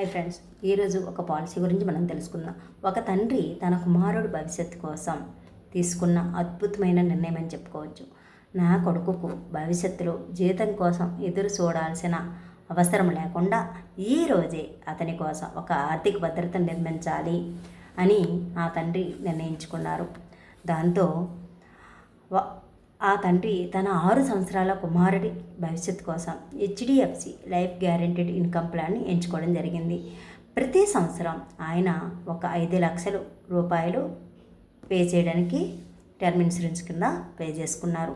Hi friends, ఈరోజు ఒక policy గురించి మనం తెలుసుకుందాం. ఒక తండ్రి తన కుమారుడు భవిష్యత్తు కోసం తీసుకున్న అద్భుతమైన నిర్ణయం అని చెప్పుకోవచ్చు. నా కొడుకుకు భవిష్యత్తులో జీతం కోసం ఎదురు చూడాల్సిన అవసరం లేకుండా ఈరోజే అతని కోసం ఒక ఆర్థిక భద్రతను నిర్మించాలి అని ఆ తండ్రి నిర్ణయించుకున్నారు. దాంతో ఆ తండ్రి తన 6 సంవత్సరాల కుమారుడి భవిష్యత్తు కోసం హెచ్డిఎఫ్సి లైఫ్ గ్యారెంటీడ్ ఇన్కమ్ ప్లాన్ని ఎంచుకోవడం జరిగింది. ప్రతి సంవత్సరం ఆయన ఒక 5 లక్షల రూపాయలు పే చేయడానికి టర్మ్ ఇన్సూరెన్స్ కింద పే చేసుకున్నారు.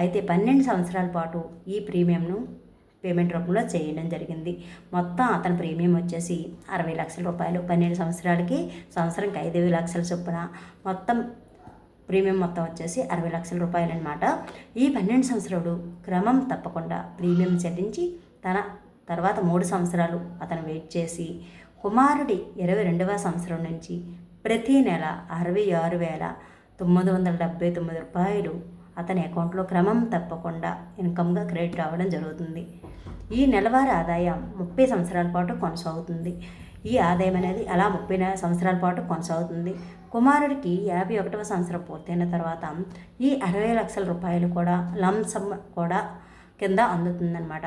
అయితే 12 సంవత్సరాల పాటు ఈ ప్రీమియంను పేమెంట్ రూపంలో చేయడం జరిగింది. మొత్తం అతని ప్రీమియం వచ్చేసి 60 లక్షల రూపాయలు. 12 సంవత్సరాలకి సంవత్సరంకి 5 లక్షల చొప్పున మొత్తం ప్రీమియం మొత్తం వచ్చేసి 60 లక్షల రూపాయలు అనమాట. ఈ 12 సంవత్సరాలు క్రమం తప్పకుండా ప్రీమియం చెల్లించి తన తర్వాత 3 సంవత్సరాలు అతను వెయిట్ చేసి కుమారుడి 22వ సంవత్సరం నుంచి ప్రతి నెల 66,979 రూపాయలు అతని అకౌంట్లో క్రమం తప్పకుండా ఇన్కమ్గా క్రెడిట్ అవ్వడం జరుగుతుంది. ఈ నెలవారీ ఆదాయం 30 సంవత్సరాల పాటు కొనసాగుతుంది. ఈ ఆదాయం అనేది అలా 30 సంవత్సరాల పాటు కొనసాగుతుంది. కుమారుడికి 51వ సంవత్సరం పూర్తయిన తర్వాత ఈ 60 లక్షల రూపాయలు కూడా లంసమ్ కూడా కింద అందుతుందన్నమాట.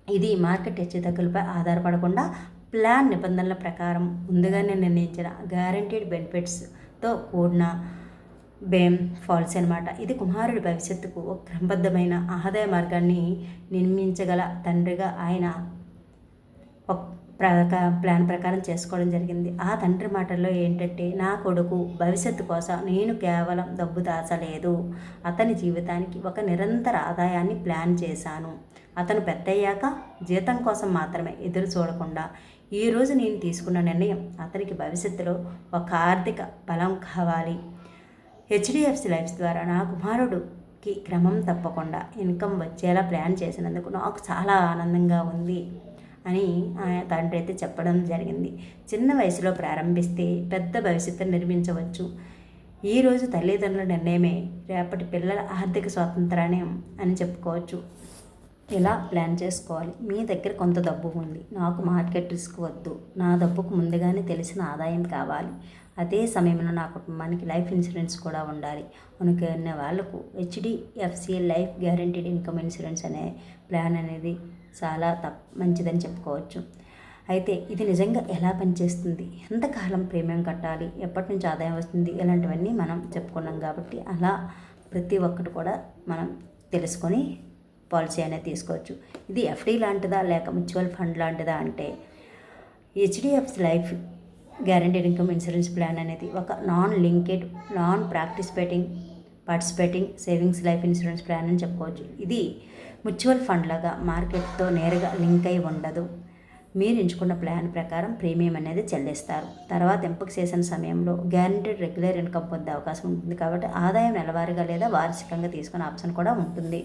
ఇది మార్కెట్ హెచ్చుతగ్గులపై ఆధారపడకుండా ప్లాన్ నిబంధనల ప్రకారం ముందుగానే నిర్ణయించిన గ్యారంటీడ్ బెనిఫిట్స్తో కూడిన పాలసీ అనమాట. ఇది కుమారుడి భవిష్యత్తుకు ఒక క్రమబద్ధమైన ఆదాయ మార్గాన్ని నిర్మించగల తండ్రిగా ఆయన ప్లాన్ ప్రకారం చేసుకోవడం జరిగింది. ఆ తండ్రి మాటల్లో ఏంటంటే, నా కొడుకు భవిష్యత్తు కోసం నేను కేవలం డబ్బు దాచలేదు, అతని జీవితానికి ఒక నిరంతర ఆదాయాన్ని ప్లాన్ చేశాను. అతను పెద్దయ్యాక జీతం కోసం మాత్రమే ఎదురు చూడకుండా ఈరోజు నేను తీసుకున్న నిర్ణయం అతనికి భవిష్యత్తులో ఒక ఆర్థిక బలం కావాలి. హెచ్డిఎఫ్సి లైఫ్ ద్వారా నా కుమారుడికి క్రమం తప్పకుండా ఇన్కమ్ వచ్చేలా ప్లాన్ చేసినందుకు నాకు చాలా ఆనందంగా ఉంది అని తండ్రి అయితే చెప్పడం జరిగింది. చిన్న వయసులో ప్రారంభిస్తే పెద్ద భవిష్యత్తును నిర్మించవచ్చు. ఈరోజు తల్లిదండ్రుల నిర్ణయమే రేపటి పిల్లల ఆర్థిక స్వాతంత్రాన్ని అని చెప్పుకోవచ్చు. ఇలా ప్లాన్ చేసుకోవాలి. మీ దగ్గర కొంత డబ్బు ఉంది, నాకు మార్కెట్ రిస్క్ వద్దు, నా డబ్బుకు ముందుగానే తెలిసిన ఆదాయం కావాలి, అదే సమయంలో నా కుటుంబానికి లైఫ్ ఇన్సూరెన్స్ కూడా ఉండాలి అనుకునే వాళ్లకు HDFC life guaranteed income insurance అనే ప్లాన్ అనేది చాలా మంచిదని చెప్పుకోవచ్చు. అయితే ఇది నిజంగా ఎలా పనిచేస్తుంది, ఎంతకాలం ప్రీమియం కట్టాలి, ఎప్పటి నుంచి ఆదాయం వస్తుంది, ఇలాంటివన్నీ మనం చెప్పుకున్నాం. కాబట్టి అలా ప్రతి ఒక్కటి కూడా మనం తెలుసుకొని పాలసీ అనేది తీసుకోవచ్చు. ఇది ఎఫ్డి లాంటిదా లేక మ్యూచువల్ ఫండ్ లాంటిదా అంటే, HDFC life guaranteed income insurance plan అనేది ఒక non linked non participating savings life insurance plan అని చెప్పుకోవచ్చు. ఇది మ్యూచువల్ ఫండ్ లాగా మార్కెట్తో నేరుగా లింక్ అయి ఉండదు. మీరు ఎంచుకున్న ప్లాన్ ప్రకారం ప్రీమియం అనేది చెల్లిస్తారు. తర్వాత ఎంపిక చేసిన సమయంలో గ్యారెంటీడ్ రెగ్యులర్ ఇన్కమ్ పొందే అవకాశం ఉంటుంది. కాబట్టి ఆదాయం నెలవారీగా లేదా వార్షికంగా తీసుకునే ఆప్షన్ కూడా ఉంటుంది.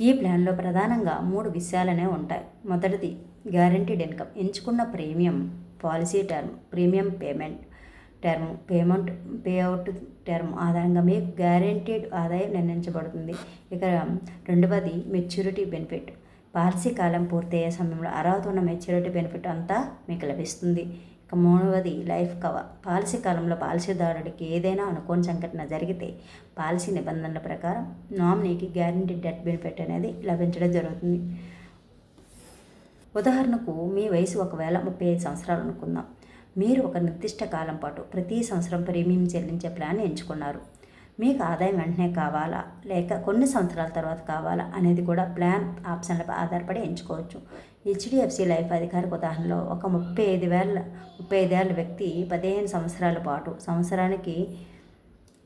ఈ ప్లాన్లో ప్రధానంగా 3 విషయాలనే ఉంటాయి. మొదటిది గ్యారెంటీడ్ ఇన్కమ్. ఎంచుకున్న premium policy term, premium payment payout term ఆధారంగా మీకు గ్యారెంటీడ్ ఆదాయం నిర్ణయించబడుతుంది. ఇక రెండవది మెచ్యూరిటీ బెనిఫిట్. పాలసీ కాలం పూర్తయ్యే సమయంలో అర్హత ఉన్న మెచ్యూరిటీ బెనిఫిట్ అంతా మీకు లభిస్తుంది. ఇక మూడవది లైఫ్ కవర్. పాలసీ కాలంలో పాలసీదారుడికి ఏదైనా అనుకోని సంఘటన జరిగితే పాలసీ నిబంధనల ప్రకారం నామినీకి గ్యారెంటీడ్ డెత్ బెనిఫిట్ అనేది లభించడం జరుగుతుంది. ఉదాహరణకు మీ వయసు ఒకవేళ 35 సంవత్సరాలు అనుకుందాం. మీరు ఒక నిర్దిష్ట కాలం పాటు ప్రతి సంవత్సరం ప్రీమియం చెల్లించే ప్లాన్ ఎంచుకున్నారు. మీకు ఆదాయం వెంటనే కావాలా లేక కొన్ని సంవత్సరాల తర్వాత కావాలా అనేది కూడా ప్లాన్ ఆప్షన్లపై ఆధారపడి ఎంచుకోవచ్చు. హెచ్డిఎఫ్సి లైఫ్ అధికారిక ఉదాహరణలో ఒక 35 ఏళ్ల వ్యక్తి 15 సంవత్సరాల పాటు సంవత్సరానికి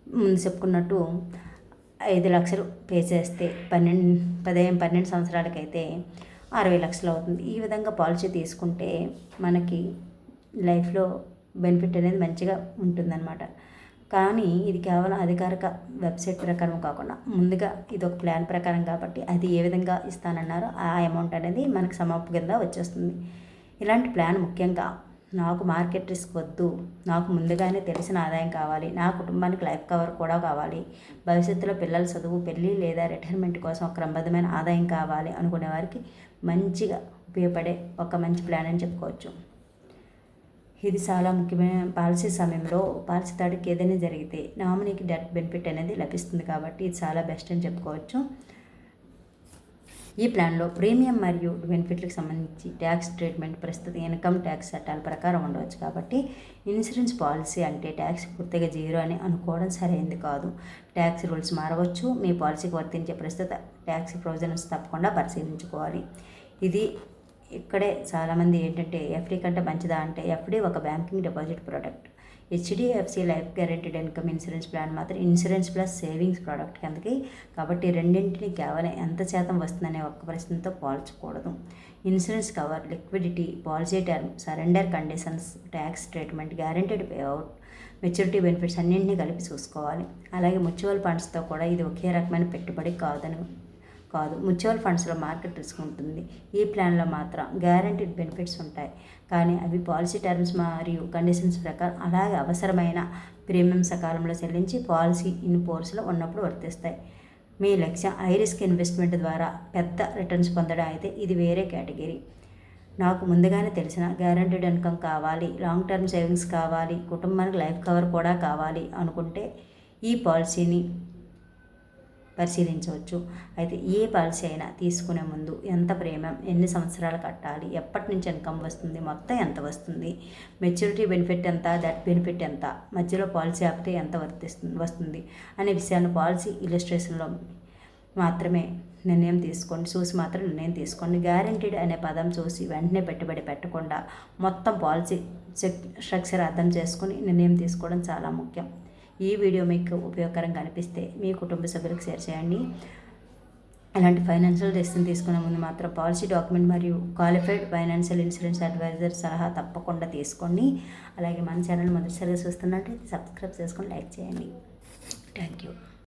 ముందు చెప్పుకున్నట్టు 5 లక్షలు పే చేస్తే 12 సంవత్సరాలకైతే 60 లక్షలు అవుతుంది. ఈ విధంగా పాలసీ తీసుకుంటే మనకి లైఫ్లో బెనిఫిట్ అనేది మంచిగా ఉంటుందన్నమాట. కానీ ఇది కేవలం అధికారిక వెబ్సైట్ ప్రకారం కాకుండా ముందుగా ఇది ఒక ప్లాన్ ప్రకారం కాబట్టి అది ఏ విధంగా ఇస్తానన్నారో ఆ అమౌంట్ అనేది మనకు సమాప్తి కింద వచ్చేస్తుంది. ఇలాంటి ప్లాన్ ముఖ్యంగా నాకు మార్కెట్ రిస్క్ వద్దు, నాకు ముందుగానే తెలిసిన ఆదాయం కావాలి, నా కుటుంబానికి లైఫ్ కవర్ కూడా కావాలి, భవిష్యత్తులో పిల్లల చదువు, పెళ్ళి లేదా రిటైర్మెంట్ కోసం ఒక క్రమబద్ధమైన ఆదాయం కావాలి అనుకునే వారికి మంచిగా ఉపయోగపడే ఒక మంచి ప్లాన్ అని చెప్పుకోవచ్చు. ఇది చాలా ముఖ్యమైన పాలసీ సమయంలో పాలసీదారుడికి ఏదైనా జరిగితే నామినీకి డెత్ బెనిఫిట్ అనేది లభిస్తుంది కాబట్టి ఇది చాలా బెస్ట్ అని చెప్పుకోవచ్చు. ఈ ప్లాన్లో ప్రీమియం మరియు బెనిఫిట్లకు సంబంధించి ట్యాక్స్ ట్రీట్మెంట్ ప్రస్తుత ఇన్కమ్ ట్యాక్స్ చట్టాల ప్రకారం ఉండవచ్చు కాబట్టి ఇన్సూరెన్స్ పాలసీ అంటే ట్యాక్స్ పూర్తిగా జీరో అని అనుకోవడం సరైనది కాదు. ట్యాక్స్ రూల్స్ మారవచ్చు. మీ పాలసీకి వర్తించే ప్రస్తుత ట్యాక్స్ ప్రొవిజన్స్ తప్పకుండా పరిశీలించుకోవాలి. ఇక్కడే చాలామంది ఏంటంటే ఎఫ్డీ కంటే మంచిదా అంటే ఎఫ్డీ ఒక banking deposit product. HDFC life guaranteed income insurance plan మాత్రం ఇన్సూరెన్స్ ప్లస్ సేవింగ్స్ ప్రోడక్ట్ కిందకి. కాబట్టి రెండింటిని కేవలం ఎంత శాతం వస్తుందనే ఒక్క ప్రశ్నతో పోల్చకూడదు. Insurance cover, liquidity, policy term, surrender conditions, tax treatment, guaranteed payout, maturity benefits అన్నింటినీ కలిపి చూసుకోవాలి. అలాగే మ్యూచువల్ ఫండ్స్తో కూడా ఇది ఒకే రకమైన పెట్టుబడి కాదు. మ్యూచువల్ ఫండ్స్లో మార్కెట్ రిస్క్ ఉంటుంది. ఈ ప్లాన్లో మాత్రం గ్యారెంటీడ్ బెనిఫిట్స్ ఉంటాయి, కానీ అవి పాలసీ టర్మ్స్ మరియు కండిషన్స్ ప్రకారం అలాగే అవసరమైన ప్రీమియం సకాలంలో చెల్లించి పాలసీ ఇన్ ఫోర్స్లో ఉన్నప్పుడు వర్తిస్తాయి. మీ లక్ష్యం హై రిస్క్ ఇన్వెస్ట్మెంట్ ద్వారా పెద్ద రిటర్న్స్ పొందడం అయితే ఇది వేరే కేటగిరీ. నాకు ముందుగానే తెలిసిన గ్యారెంటీడ్ ఇన్కమ్ కావాలి, లాంగ్ టర్మ్ సేవింగ్స్ కావాలి, కుటుంబానికి లైఫ్ కవర్ కూడా కావాలి అనుకుంటే ఈ పాలసీని పరిశీలించవచ్చు. అయితే ఏ పాలసీ అయినా తీసుకునే ముందు ఎంత ప్రీమియం, ఎన్ని సంవత్సరాలు కట్టాలి, ఎప్పటి నుంచి ఇన్కమ్ వస్తుంది, మొత్తం ఎంత వస్తుంది, మెచ్యూరిటీ బెనిఫిట్ ఎంత, డెత్ బెనిఫిట్ ఎంత, మధ్యలో పాలసీ ఆపితే ఎంత వస్తుంది అనే విషయాన్ని పాలసీ ఇలిస్ట్రేషన్లో మాత్రమే చూసి మాత్రం నిర్ణయం తీసుకోండి. గ్యారెంటీడ్ అనే పదం చూసి వెంటనే పెట్టుబడి పెట్టకుండా మొత్తం పాలసీ స్ట్రక్చర్ అర్థం చేసుకొని నిర్ణయం తీసుకోవడం చాలా ముఖ్యం. ఈ వీడియో మీకు ఉపయోగకరంగా అనిపిస్తే మీ కుటుంబ సభ్యులకు షేర్ చేయండి. ఇలాంటి ఫైనాన్షియల్ డెసిషన్ తీసుకునే ముందు మాత్రం పాలసీ డాక్యుమెంట్ మరియు క్వాలిఫైడ్ ఫైనాన్షియల్ ఇన్సూరెన్స్ అడ్వైజర్ సలహా తప్పకుండా తీసుకోండి. అలాగే మన ఛానల్ మొదటిసారిగా చూస్తున్నట్లయితే సబ్స్క్రైబ్ చేసుకొని లైక్ చేయండి. Thank you.